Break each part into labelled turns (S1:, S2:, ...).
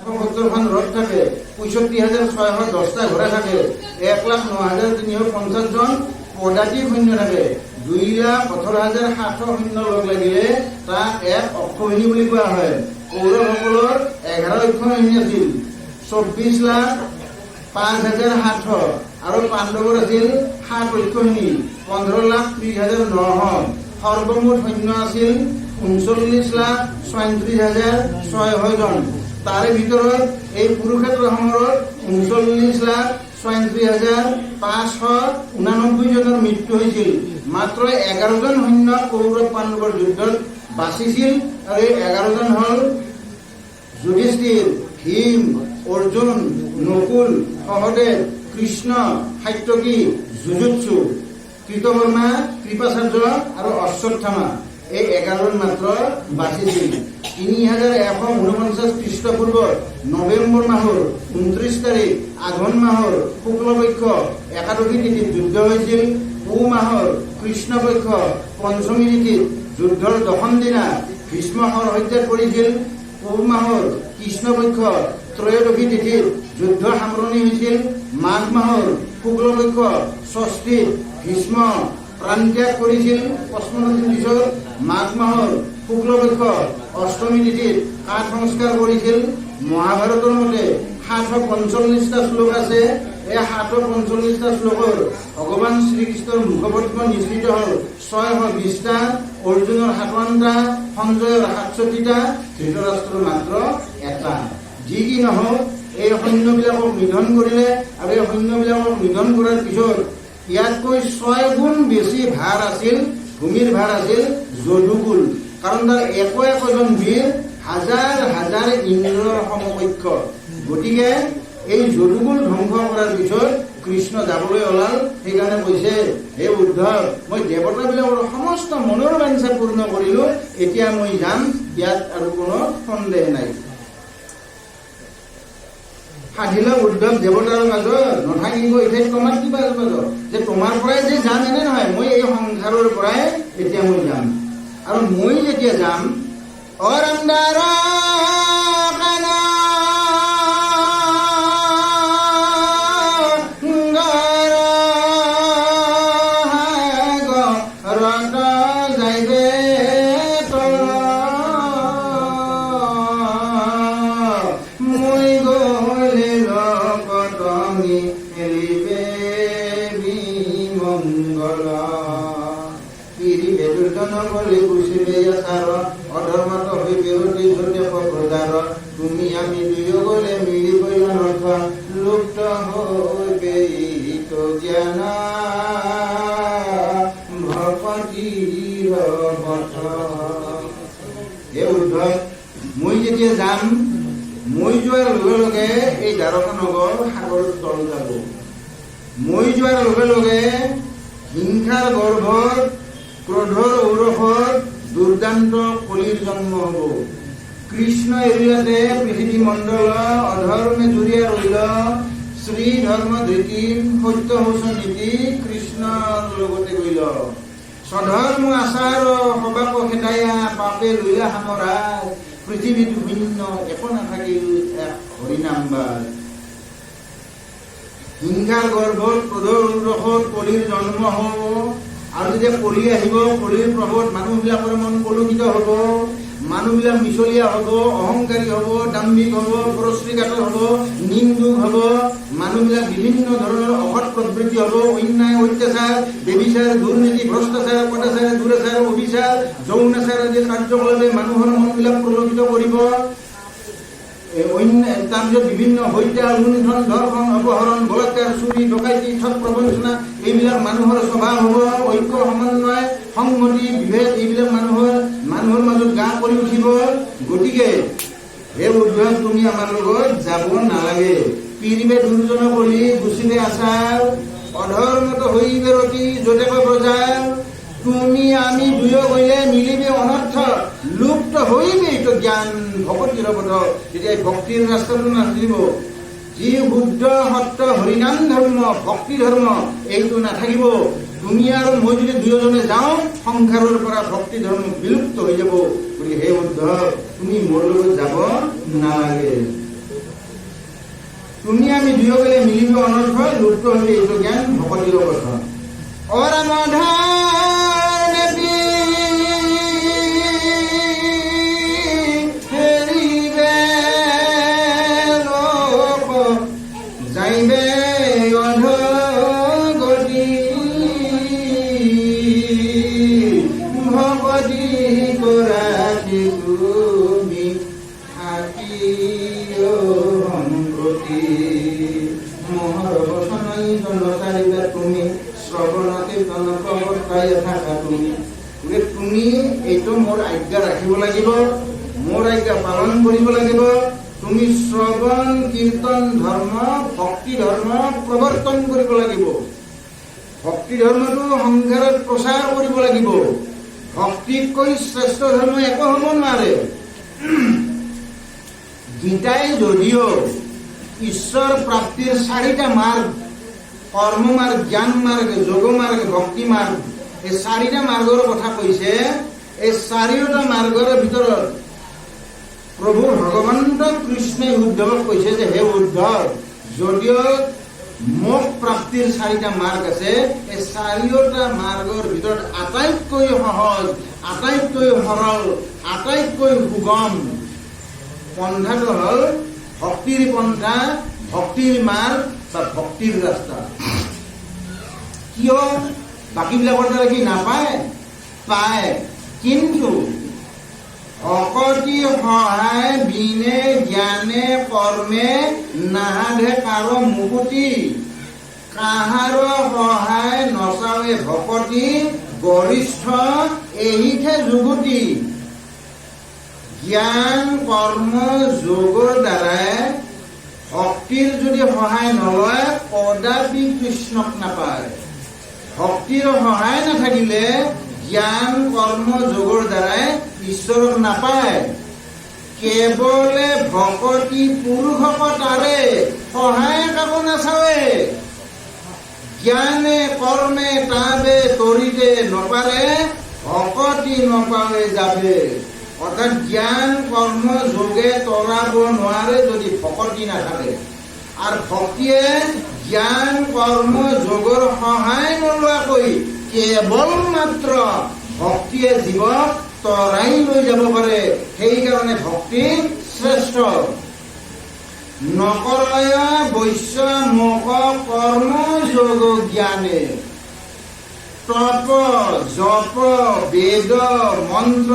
S1: 70খন ৰথ থাকে, 65,610টা ঘোঁৰা থাকে, 1,09,350 জন পদাতিক সৈন্য থাকে, 2,18,700 সৈন্য লগ লাগিলে তাক এক অক্ষৌহিনী বুলি কোৱা হয়। কৌৰৱসকলৰ 11 লক্ষ সৈন্য আছিল, 24,05,700 আৰু পাণ্ডৱৰ আছিল 7 লক্ষ সৈন্য, 15,30,900। সৰ্বমুঠ সৈন্য আছিল 39,34,600 জন। তাৰে ভিতৰত এই কুৰুক্ষেত্ৰ সমৰত 39,34,589 জনৰ মৃত্যু হৈছিল। মাত্ৰ 11 জন সৈন্য কৌৰৱ পাণ্ডৱৰ যুদ্ধত বাচিছিল আৰু এই 11 জন হল যুধিষ্ঠিৰ, ভীম, অৰ্জুন, নকুল, সহদেৱ, কৃষ্ণ, সাত্যকী, যুযুৎসু, কৃতবৰ্মা, কৃপাচাৰ্য আৰু অশ্বত্থামা। এই 11 জন মাত্ৰ বাচিছিল। 3149 খ্ৰীষ্টপূৰ্বত নৱেম্বৰ মাহৰ 29 তাৰিখ আঘোণ মাহৰ শুক্লপক্ষ একাদশী তিথিত যুদ্ধ হৈছিল। পুহ মাহৰ কৃষ্ণপক্ষ পঞ্চমী তিথিত যুদ্ধৰ দশম দিনা ভীষ্ম হত্যাত পৰিছিল। পুহ মাহৰ কৃষ্ণপক্ষ ত্ৰয়োদশী তিথিত যুদ্ধ সামৰণি হৈছিল। মাঘ মাহৰ শুক্লপক্ষ ষষ্ঠীত ভীষ্ম প্ৰাণত্যাগ কৰিছিল। 55 দিন পিছত মাঘ মাহৰ শুক্লপক্ষ অষ্টমী তিথিত কাঠ সংস্কাৰ কৰিছিল। মহাভাৰতৰ মতে 745টা শ্লোক আছে। এই 745টা শ্লোকৰ ভগৱান শ্ৰীকৃষ্ণৰ মুখপদ্ম নিশ্চিত হল 620টা, অৰ্জুনৰ 57টা, সঞ্জয়ৰ 67টা, ধৃতৰাষ্ট্ৰৰ মাত্ৰ 1টা। যি কি নহওক এই সৈন্যবিলাকক নিধন কৰিলে আৰু এই সৈন্যবিলাকক নিধন কৰাৰ পিছত ইয়াতকৈ 6 গুণ বেছি ভাৰ আছিল, ভূমিৰ ভাৰ আছিল যদুকুল। কাৰণ তাৰ একোজন বীৰ হাজাৰ হাজাৰ ইন্দ্ৰৰ সমকক্ষ। গতিকে এই যদুকুল ধ্বংস কৰাৰ পিছত কৃষ্ণ যাবলৈ ওলাল। সেইকাৰণে কৈছে, হে উদ্ধৱ, মই দেৱতাবিলাকৰ সমস্ত মনৰ বাঞ্ছা পূৰ্ণ কৰিলো, এতিয়া মই যাম, ইয়াত আৰু কোনো সন্দেহ নাই। সাধিলা উদ্ধৱ দেৱতাৰ মাজত নাথাকিব, এতিয়া তোমাৰ কিবা মাজত যে তোমাৰ পৰাই যে যাম এনে নহয়, মই এই সংসাৰৰ পৰাই এতিয়া মই যাম। আৰু মই যেতিয়া যাম তুমি আমি দুয়োগলে মিলি নথ লুপ্ত হবে জ্ঞান ভকতিৰ পথ। হে উদ্ধৱ, মই যেতিয়া যাম, মই যোৱাৰ লগে লগে এই দ্বাৰকা নগৰ সাগৰৰ তল যাব। মই যোৱাৰ লগে লগে হিংসাৰ গৰ্ভত, ক্ৰোধৰ ঔৰসত দুৰ্দান্ত কলিৰ জন্ম হব। কৃষ্ণ এৰিয়াতে পৃথিৱী মণ্ডল অধৰ্মে জুৰিয়া ৰৈল, শ্ৰী ধৰ্ম ধৃতি সত্য শোচ নীতি কৃষ্ণৰ লগতে গইল। স্বধৰ্ম আচাৰ সবাক খেদায়া, পাপে লৈলা সামৰা, পৃথিৱীত শূন্য একো নাথাকিল এক হৰিনাম বাৰ। হিংসাৰ গৰ্ভত ক্ৰোধৰ ঔৰসত কলিৰ জন্ম হব। আৰু যেতিয়া কলি আহিব, কলিৰ প্ৰভাৱত মানুহবিলাকৰ মন কলুষিত হব, মানুহবিলাক মিছলীয়া হব, অহংকাৰী হব, দাম্ভিক হব, পৰশ্ৰীঘাত হব, নিন্দুক হব, মানুহবিলাক বিভিন্ন ধৰণৰ অসৎ প্ৰবৃত্তি হব, অন্যায়, অত্যাচাৰ, ব্যভিচাৰ, দুৰ্নীতি, ভ্ৰষ্টাচাৰ, কদাচাৰ, দুৰাচাৰ, অভিচাৰ, যৌনাচাৰ আদি কাৰ্যকলাপে মানুহৰ মনবিলাক প্ৰলোভিত কৰিব। তাৰপিছত বিভিন্ন হত্যা, লুণ্ঠন, ধৰ্ষণ, অপহৰণ, বলাৎকাৰ, চুৰি, ডকাইতি, ঠগ প্ৰবঞ্চনা এইবিলাক মানুহৰ স্বভাৱ হব। ঐক্য, সমন্বয়, সংহতি, বিভেদ এইবিলাক মানুহৰ মাজত গা কৰি উঠিব। গতিকে হে উদ্ধৱ, তুমি আমাৰ লগত যাব নালাগে। পীৰিবে দুৰ্জন কৰি গুচিবে আচাৰ, অধৰ্মত হৈবে ৰতি যতেক প্ৰজাৰ। তুমি আমি দুয়ো গলে মিলিবে অনৰ্থ, লুপ্ত হৈবে এইটো জ্ঞান ভকতিৰ পথ। যেতিয়া ভক্তিৰ ৰাস্তাটো নাথাকিব, যি শুদ্ধ সত্য হৰিনাম ধৰ্ম, ভক্তি ধৰ্ম এইটো নাথাকিব, তুমি আৰু মই যদি দুয়োজনে যাওঁ, সংসাৰৰ পৰা ভক্তি ধৰ্ম বিলুপ্ত হৈ যাব। গতিকে হে উদ্ধৱ, তুমি মোৰ লগত যাব নালাগে। তুমি আমি দুয়োগলে মিলিব অনৰ্থ লুপ্ত হলে এইটো জ্ঞান ভকতিৰ কথা অৰামধাৰ নেবি হেৰিবে লোক যাইবে অধগতি ভকতি কৰাতি তুমি থাকিও সম্প্ৰতি মোহৰ বচনই জনতাৰিবা তুমি শ্ৰৱণতে জনপ্ৰৱৰ্তাই থাকা তুমি এইটো মোৰ আজ্ঞা ৰাখিব লাগিব, মোৰ আজ্ঞা পালন কৰিব লাগিব। তুমি শ্ৰৱণ কীৰ্তন ধৰ্ম ভক্তি ধৰ্ম প্ৰৱৰ্তন কৰিব লাগিব। ভক্তি ধৰ্মটো সংসাৰত প্ৰচাৰ কৰিব লাগিব। ভক্তিতকৈ শ্ৰেষ্ঠ ধৰ্ম একো হ'ব নোৱাৰে। গীতাই যদিও ঈশ্বৰ প্ৰাপ্তিৰ 4টা মাৰ্গ কৰ্ম মাৰ্গ, জ্ঞান মাৰ্গ, যোগ মাৰ্গ, ভক্তি মাৰ্গ, এই 4টা মাৰ্গৰ কথা কৈছে। এই 4টা মাৰ্গৰ ভিতৰত প্ৰভু ভগৱন্ত কৃষ্ণই উদ্ধৱক কৈছে যে হে উদ্ধৱ, যদিও মোক প্ৰাপ্তিৰ 4টা মাৰ্গ আছে, এই 4টা মাৰ্গৰ ভিতৰত আটাইতকৈ সহজ, আটাইতকৈ সৰল, আটাইতকৈ সুগম পন্থাটো হ'ল ভক্তিৰ পন্থা, ভক্তিৰ মাৰ্গ বা ভক্তিৰ ৰাস্তা। কিয় বাকীবিলাকৰ দ্বাৰা কি নাপায়? পায়, কিন্তু ভকতি সহায় বিনে জ্ঞানে কৰ্মে নাহাধে কাৰো মুকুতি কাহাৰ সহায় নচাৱে ভকতি গৰিষ্ঠ এহিহে যুগুতি। জ্ঞান কৰ্ম যোগৰ দ্বাৰাই ভক্তিৰ যদি সহায় নলয় কদাপি কৃষ্ণক নাপায়। ভক্তিৰ সহায় নাথাকিলে জ্ঞান কৰ্ম যোগৰ দ্বাৰাই ঈশ্বৰক নাপায়। কেৱলে ভকতি পুৰুষক তাৰে সহায় কাকো নাচাৱে। জ্ঞানে কৰ্মে তাবে তৰিতে নপাৰে ভকতি নপাৱে যাবে। অৰ্থাৎ জ্ঞান কৰ্ম যোগে তৰাব নোৱাৰে যদি ভকতি নাথাকে। আৰু ভক্তিয়ে জ্ঞান কৰ্ম যোগৰ সহায় নোলোৱাকৈ কেৱল মাত্ৰ ভক্তিয়ে জীৱক তৰাই লৈ যাব পাৰে। সেইকাৰণে ভক্তি শ্ৰেষ্ঠ। নকৰয় বৈশ্য মোক কৰ্ম যোগ জ্ঞানে তপ জপ বেদ মন্ত্ৰ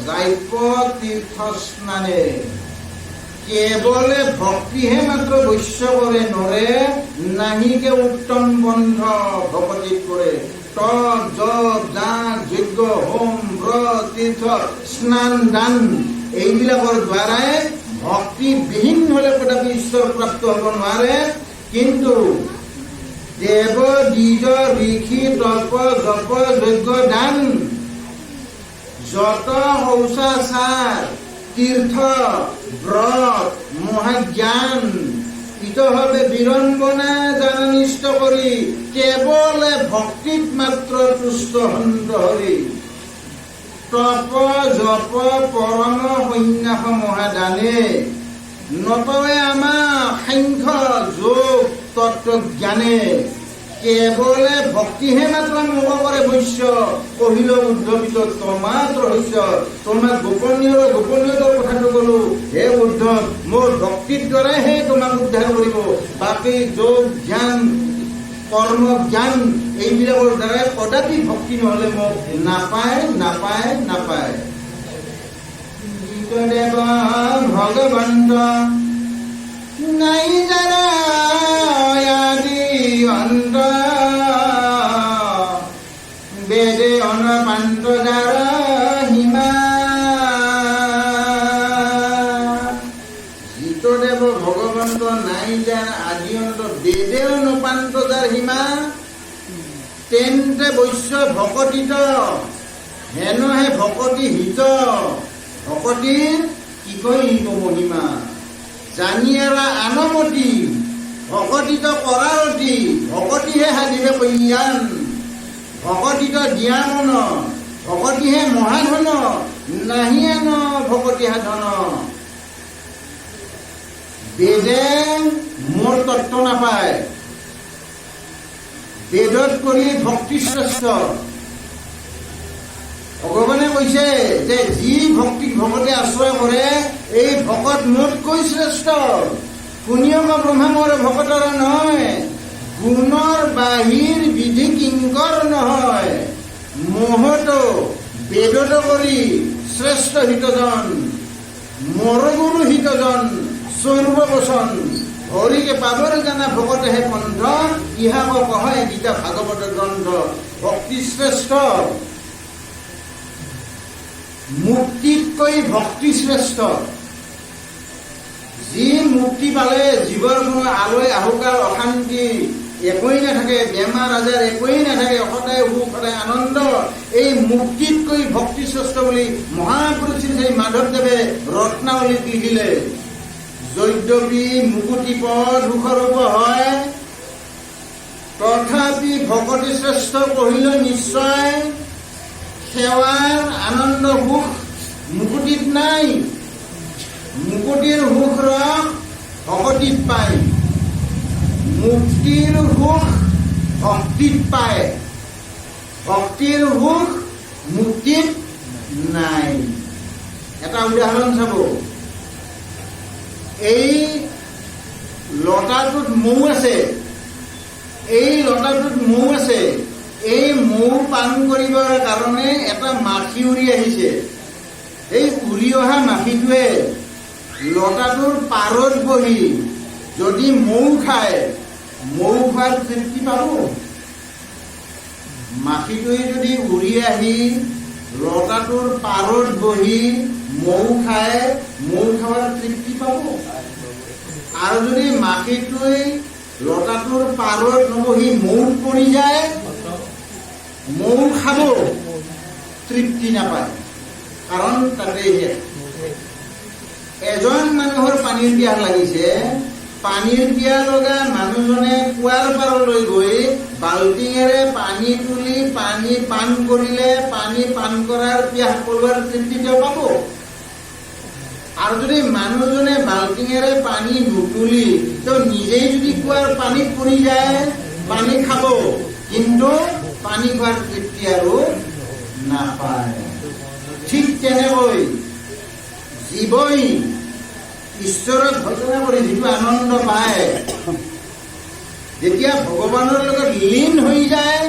S1: জাইপ তীৰ্থ স্নানে। কেৱলে ভক্তিহে মাত্ৰ বৈশ্য কৰে নৰে নাহিকে উত্তম বন্ধ ভকতিত কৰে। তপ জপ দান যজ্ঞ হোম ব্ৰত তীৰ্থ স্নান দান এইবিলাকৰ দ্বাৰাই ভক্তিবিহীন হলে কদাপি ঈশ্বৰ প্ৰাপ্ত হ'ব নোৱাৰে। কিন্তু দেৱ দ্বিজ ঋষি তপ জপ যজ্ঞ দান যত শৌচাচাৰ তীৰ্থ ব্ৰত মহাজ্ঞান ইতভাৱে বিড়ম্বনা জানানিষ্ট কৰি কেৱলে ভক্তিত মাত্ৰ তুষ্ট সন্ত হৰি। তপ জপ পৰম সন্ন্যাস মহাদানে নতৱে আমাক সাংখ্য যোগ তত্ত্ব জ্ঞানে। কেৱলে ভক্তিহে মাত্ৰ মোক কৰে বৈশ্য কহিল উদ্ধৱিত তোমাত ৰহস্য। তোমাক গোপনীয়তাৰ কথাটো কলো হে উদ্ধৱ, মোৰ ভক্তিৰ দ্বাৰাহে তোমাক উদ্ধাৰ কৰিব। বাকী যোগ জ্ঞান কৰ্ম জ্ঞান এইবিলাকৰ দ্বাৰাই কদাপি ভক্তি নহলে মোক নাপায় নাপায় নাপায়। দেৱ ভগৱন্ত নাই যাৰা আদি অন্ত বেদে অনপান্ত যাৰা হিমা। জিতদেৱ ভগৱন্ত নাই যাৰ আদি অন্ত বেদে অনপান্ত যাৰ হিমা। তেন্তে বৈশ্য ভকতিত হেন হে ভকতি হিত। ভকতিৰ কি কহিত মহিমা জানিয়াৰা আনমতি ভকতিত কৰাৰতি। ভকতিহে সাধিবে কল্যাণ ভকতিত জ্ঞান ভকতিহে মহাধন নাহি আন ভকতি সাধন। বেদে মোৰ তত্ত্ব নাপায়। বেদত কৰি ভক্তি শ্ৰেষ্ঠ। ভগৱানে কৈছে যে যি ভক্তিক ভকতে আশ্ৰয় কৰে এই ভকত মোতকৈ শ্ৰেষ্ঠ। পুণ্যক ব্ৰহ্মা মোৰ ভকতৰ নহয়, গুণৰ বাহিৰ বিধি কিংকৰ নহয়। মোহতো বেদত কৰি শ্ৰেষ্ঠ হিতজন, মোৰ গুৰু হিতজন সৰ্ববচন। হৰিকে পাবৰ জানা ভকতেহে কণ্ঠ, ইহাক কহয় গীতা ভাগৱত গ্ৰন্থ। ভক্তি শ্ৰেষ্ঠ, মুক্তিতকৈ ভক্তি শ্ৰেষ্ঠ। যি মুক্তি পালে জীৱৰ কোনো আলৈ আহুকাল অশান্তি একোৱেই নাথাকে, বেমাৰ আজাৰ একোৱেই নাথাকে, সদায় সুখ সদায় আনন্দ। এই মুক্তিতকৈ ভক্তি শ্ৰেষ্ঠ বুলি মহাপুৰুষ শ্ৰী মাধৱদেৱে ৰত্নাৱলীত লিখিলে। যদ্যপি মুকুতি পদ সুখৰূপ হয়, তথাপি ভকতি শ্ৰেষ্ঠ কহিল নিশ্চয়। সেৱাৰ আনন্দ সুখ মুকুতিত নাই, মুকুতিৰ সুখ ৰস ভকতিত পায়। মুক্তিৰ সুখ ভক্তিত পায়, ভক্তিৰ সুখ মুক্তিত নাই। এটা উদাহৰণ চাব, এই লতাটোত মৌ আছে, এই লতাটোত মৌ আছে। এই মৌ পান কৰিবৰ কাৰণে এটা মাখি উৰি আহিছে। এই উৰি অহা মাখিটোৱে লতাটোৰ পাৰত বহি যদি মৌ খায়, মৌ খোৱাৰ তৃপ্তি পাব। মাখিটোৱে যদি উৰি আহি লতাটোৰ পাৰত বহি মৌ খায়, মৌ খাৱাৰ তৃপ্তি পাব। আৰু যদি মাখিটোৱে লতাটোৰ পাৰত নবহি মৌত পৰি যায়, মৌ খাব, তৃপ্তি নাপায়, কাৰণ তাতে এজন মানুহৰ পানীৰ পিয়াহ লাগিছে। পানীৰ পিয়াহ লগা মানুহজনে কুঁৱাৰ পাৰলৈ গৈ বাল্টিঙেৰে পানী তুলি পানী পান কৰিলে, পানী পান কৰাৰ পিয়াহ পলোৱাৰ তৃপ্তি তেওঁ পাব। আৰু যদি মানুহজনে বাল্টিঙেৰে পানী নুতুলি তেওঁ নিজেই যদি কুঁৱাৰ পানীত পৰি যায়, পানী খাব, কিন্তু পানী খোৱাৰ তৃপ্তি আৰু নাপায়। ঠিক তেনেকৈ জীৱই ঈশ্বৰক ভজনা কৰি যিটো আনন্দ পায়, যেতিয়া ভগৱানৰ লগত লীন হৈ যায়,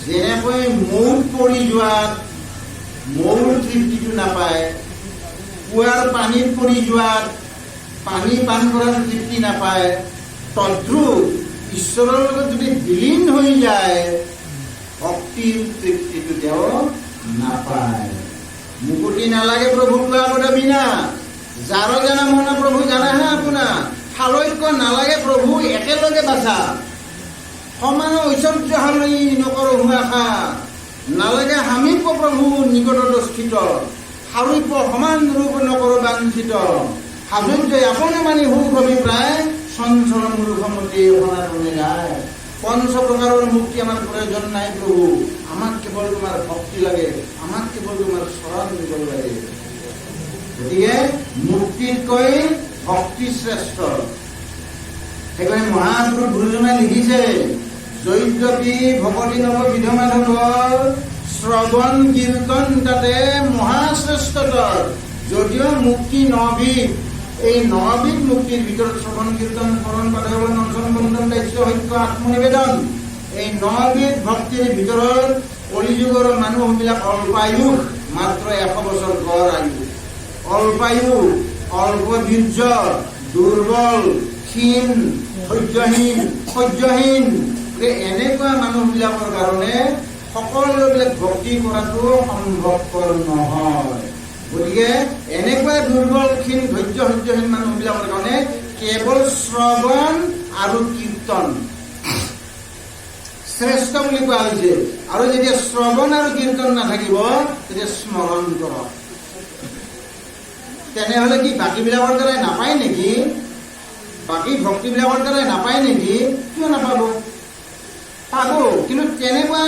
S1: যেনেকৈ মৌত পৰি যোৱাত মৌৰ তৃপ্তিটো নাপায়, কুঁৱাৰ পানীত পৰি যোৱাত পানী পান কৰাৰ তৃপ্তি নাপায়, তদ্ৰূপ ঈশ্বৰৰ লগত যদি বিলীন হৈ যায়, ভক্তিৰ তৃপ্তিটো তেওঁ নাপায়। মুকুতি নালাগে প্ৰভু কোৱা বিনা, যাৰ জানা মনা প্ৰভু জানাহে আপোনাৰ। শালৈক্য নালাগে প্ৰভু একেলগে বাছা, সমান ঐশ্বৰ্যশালী নকৰ হুৱাখা। নালাগে সামীপ্য প্ৰভু নিকটত স্থিত, সাৰূপ্য সমান ৰূপ নকৰ বাঞ্ছিত। সাজুৰ্যই আপুনি মানি সুখ অভিপ্ৰায়, চঞ্চল মূৰ্খমতি সনাতনে গায়। পঞ্চ প্ৰকাৰৰ মুক্তি আমাৰ প্ৰয়োজন নাই প্ৰভু, আমাক কেৱল তোমাৰ ভক্তি লাগে, আমাক কেৱল তোমাৰ চৰণ দিব লাগে। গতিকে মুক্তিতকৈ ভক্তি শ্ৰেষ্ঠ। সেইকাৰণে মহাপুৰুষ গুৰুজনাই লিখিছে, যদ্যপি ভকতি নৱ বিধ মাধৱৰ, শ্ৰৱণ কীৰ্তন তাতে মহাশ্ৰেষ্ঠতৰ। যদিও মুক্তি নবিধ, এই নবিধ মুক্তিৰ ভিতৰত শ্ৰৱণ কীৰ্তন কৰণ পাঠন অঞ্চন বন্ধন দায়িত্ব সত্য আত্মনিবেদন, এই নবিধ ভক্তিৰ ভিতৰত কলিযুগৰ মানুহবিলাক অল্পায়ুষ, মাত্ৰ 100 বছৰ গড় আয়ু। অল্পায়ু, অল্প বীৰ্য, দুৰ্বল, ক্ষীণ, সহ্যহীন, এনেকুৱা মানুহবিলাকৰ কাৰণে সকলোবিলাক ভক্তি কৰাটো সম্ভৱপৰ নহয়। গতিকে এনেকুৱা দুৰ্বল, ক্ষীণ, সহ্যহীন মানুহবিলাকৰ কাৰণে কেৱল শ্ৰৱণ আৰু কীৰ্তন শ্ৰেষ্ঠ বুলি কোৱা হৈছে। আৰু যেতিয়া শ্ৰৱণ আৰু কীৰ্তন নাথাকিব, তেতিয়া স্মৰণ কৰক। তেনেহলে কি বাকীবিলাকৰ দ্বাৰাই নাপায় নেকি? বাকী ভক্তিবিলাকৰ দ্বাৰাই নাপায় নেকি? কিয় নাপাব? পাব, কিন্তু তেনেকুৱা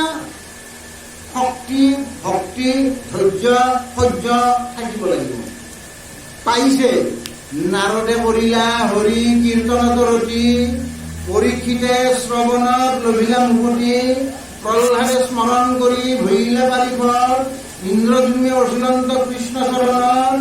S1: শক্তি, ভক্তি, ধৈৰ্য, সহ্য থাকিব লাগিব। পাইছে, নাৰদে কৰিলা হৰি কীৰ্তনত ৰতি, পৰীক্ষিতে শ্ৰৱণত লভিলা মুকুতি, প্ৰহ্লাদে স্মৰণ কৰি ভৰিলা পাৰিফল, ইন্দ্ৰদ্যুম্নে অচিলন্ত কৃষ্ণ চৰণত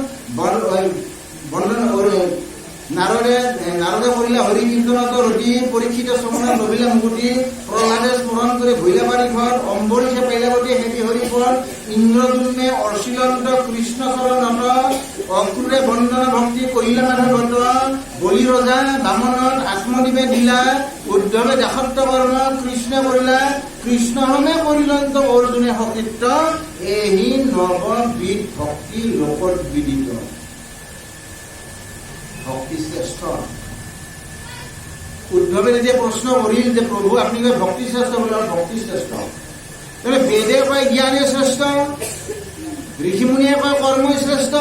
S1: নাৰদে কৰিলা হৰি কীৰ্তনত ৰতি, পৰীক্ষিতে শ্ৰৱণত লভিলা মুকুতি, প্ৰহ্লাদে স্মৰণ কৰি ভৰিলা পাৰিফল, অম্বৰীষে পাইলাৱতী হেবি হৰিফল, ইন্দ্ৰদ্যুম্নে অচিলন্ত কৃষ্ণ চৰণত, অক্ৰূৰে বন্দনা ভক্তি কৰিলা মাধৱত, বলি ৰজা বামনত আত্মনিবে দিলা, উদ্ধৱে দাসত্ব কৰ্ম কৃষ্ণ কৰিলা, কৃষ্ণহমে কৰিলন্ত অৰ্জুনে সতীত্ব, এহি নৱবিধ ভক্তি লোকত বিদিত। ভক্তি শ্ৰেষ্ঠ। উদ্ধৱে যেতিয়া প্ৰশ্ন কৰিল যে প্ৰভু আপুনি কয় ভক্তি শ্ৰেষ্ঠ বোলে, ভক্তি শ্ৰেষ্ঠ, তেনে বেদে কয় জ্ঞানে শ্ৰেষ্ঠ, ঋষিমুনিয়ে কয় কৰ্মই শ্ৰেষ্ঠ,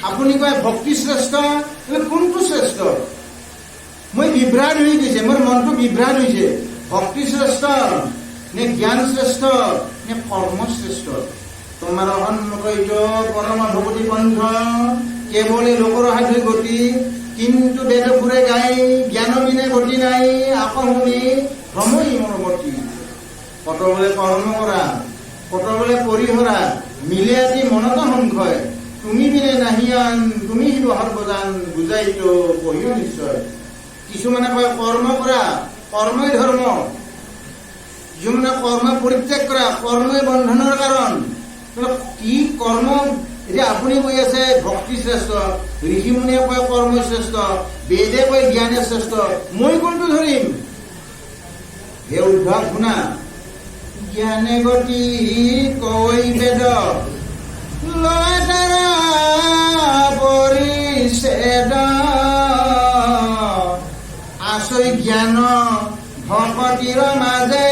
S1: আপুনি কয় ভক্তি শ্ৰেষ্ঠ, কোনটো শ্ৰেষ্ঠ? মই বিভ্ৰাট হৈ গৈছে, মোৰ মনটো বিভ্ৰাট হৈছে। ভক্তি শ্ৰেষ্ঠ নে জ্ঞান শ্ৰেষ্ঠ নে কৰ্ম শ্ৰেষ্ঠ? তোমাৰ সন্মুখিত পৰম ভগৱতী পন্থ, কেৱলে লোকৰ সাধু গতি, কিন্তু বেদ ফুৰে গাই, জ্ঞান বিনে গতি নাই, আকৌ শুনি ভ্ৰমই মোৰ গতি। কত বোলে কৰ্ম কৰা, কত বোলে পৰিহৰা, মিলে আদি মনত সংশয়, তুমি বিনে নাহিয়ান, তুমি শিৱ সৰ্বজান, বুজাইতো পঢ়িও নিশ্চয়। কিছুমানে কয় কৰ্ম কৰা, কৰ্মই ধৰ্ম, কিছুমানে কৰ্ম পৰিত্যাগ কৰা, কৰ্মই বন্ধনৰ কাৰণ। কি কৰ্ম? এতিয়া আপুনি কৈ আছে ভক্তি শ্ৰেষ্ঠ, ঋষিমুনিয়ে কয় কৰ্মই শ্ৰেষ্ঠ, বেদে কয় জ্ঞানে শ্ৰেষ্ঠ, মই কোনটো ধৰিম? হে উদ্ধৱ শুনা, জ্ঞানে গতি কৈ বেদ, লয় পৰিছেদ, আছৈ জ্ঞান ভকতিৰ মাজে,